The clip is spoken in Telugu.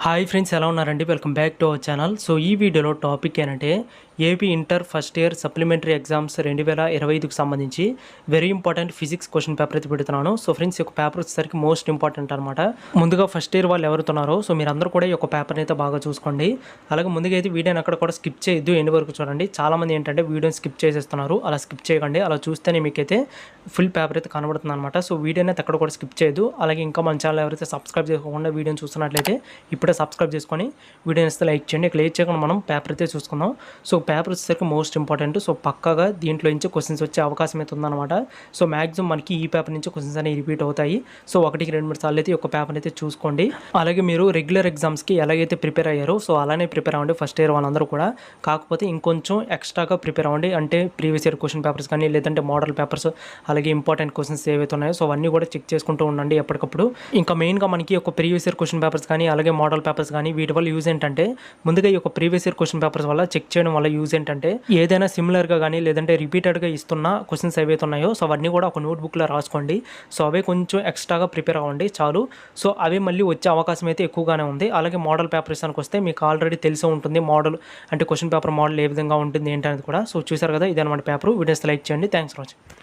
హాయ్ ఫ్రెండ్స్, ఎలా ఉన్నారండి? Welcome back to our channel. So ఈ వీడియోలో టాపిక్ ఏంటంటే AP inter first year supplementary exams 2025కి సంబంధించి very important physics question paper అయితే పెడుతున్నాను. సో ఫ్రెండ్స్, ఈ యొక్క పేపర్ వచ్చేసరికి మోస్ట్ ఇంపార్టెంట్ అనమాట. ముందుగా ఫస్ట్ ఇయర్ వాళ్ళు ఎవరుతున్నారో సో మీరందరూ కూడా ఈ యొక్క పేపర్ని అయితే బాగా చూసుకోండి. అలాగే ముందుగా అయితే వీడియోని అక్కడ కూడా స్కిప్ చేయొద్దు, ఎండ్ వరకు చూడండి. చాలామంది ఏంటంటే వీడియోని స్కిప్ చేసేస్తున్నారు. అలా స్కిప్ చేయకండి. అలా చూస్తేనే మీకైతే ఫుల్ పేపర్ అయితే కనబడుతుంది అనమాట. సో వీడియోని అయితే అక్కడ కూడా స్కిప్ చేయొద్దు. అలాగే ఇంకా మన ఛానల్ ఎవరైతే సబ్స్క్రైబ్ చేసుకోకుండా వీడియోని చూస్తున్నట్లయితే ఇప్పుడే సబ్స్క్రైబ్ చేసుకొని వీడియోని ఇస్తే లైక్ చేయండి. ఇక లైక్ చేయకుండా మనం పేపర్ అయితే చూసుకుందాం. సో పేపర్ వచ్చేసరికి మోస్ట్ ఇంపార్టెంట్. సో పక్కాగా దీంట్లో నుంచి క్వశ్చన్స్ వచ్చే అవకాశం అయితే ఉందన్నమాట. సో మ్యాక్సిమం మనకి ఈ పేపర్ నుంచి క్వశ్చన్స్ అనేవి రిపీట్ అవుతాయి. సో 1-2 సార్లు అయితే ఈ యొక్క పేపర్ అయితే చూసుకోండి. అలాగే మీరు రెగ్యులర్ ఎగ్జామ్స్కి ఎలాగైతే ప్రిపేర్ అయ్యారో సో అలానే ప్రిపేర్ అవ్వండి ఫస్ట్ ఇయర్ వాళ్ళందరూ కూడా. కాకపోతే ఇంకొంచెం ఎక్స్ట్రాగా ప్రిపేర్ అవ్వండి. అంటే ప్రీవియస్ ఇయర్ క్వశ్చన్ పేపర్స్ కానీ లేదంటే మోడల్ పేపర్స్ అలాగే ఇంపార్టెంట్ క్వశ్చన్స్ ఏవైతే ఉన్నాయో సో అవన్నీ కూడా చెక్ చేసుకుంటూ ఉండండి ఎప్పటికప్పుడు. ఇంకా మెయిన్గా మనకి ఒక ప్రీవియస్ ఇయర్ క్వశ్చన్ పేపర్స్ కానీ అలాగే మోడల్ పేపర్స్ కానీ వీటి వల్ల యూజ్ ఏంటంటే ముందుగా ఈ యొక్క ప్రీవియస్ ఇయర్ క్వశ్చన్ పేపర్స్ వల్ల చెక్ చేయడం వల్ల యూజ్ ఏంటంటే ఏదైనా సిమిలర్గా కానీ లేదంటే రిపీటెడ్గా ఇస్తున్న క్వశ్చన్స్ ఏవైతే ఉన్నాయో సో అవన్నీ కూడా ఒక నోట్బుక్లో రాసుకోండి. సో అవే కొంచెం ఎక్స్ట్రాగా ప్రిపేర్ అవ్వండి చాలు. సో అవే మళ్ళీ వచ్చే అవకాశం అయితే ఎక్కువగానే ఉంది. అలాగే మోడల్ పేపర్స్ అని వస్తే మీకు ఆల్రెడీ తెలిసే ఉంటుంది మోడల్ అంటే క్వశ్చన్ పేపర్ మోడల్ ఏ విధంగా ఉంటుంది ఏంటనేది కూడా. సో చూసారు కదా, ఇదన్నమాట పేపర్. వీడియోస్ లైక్ చేయండి. Thanks for watching.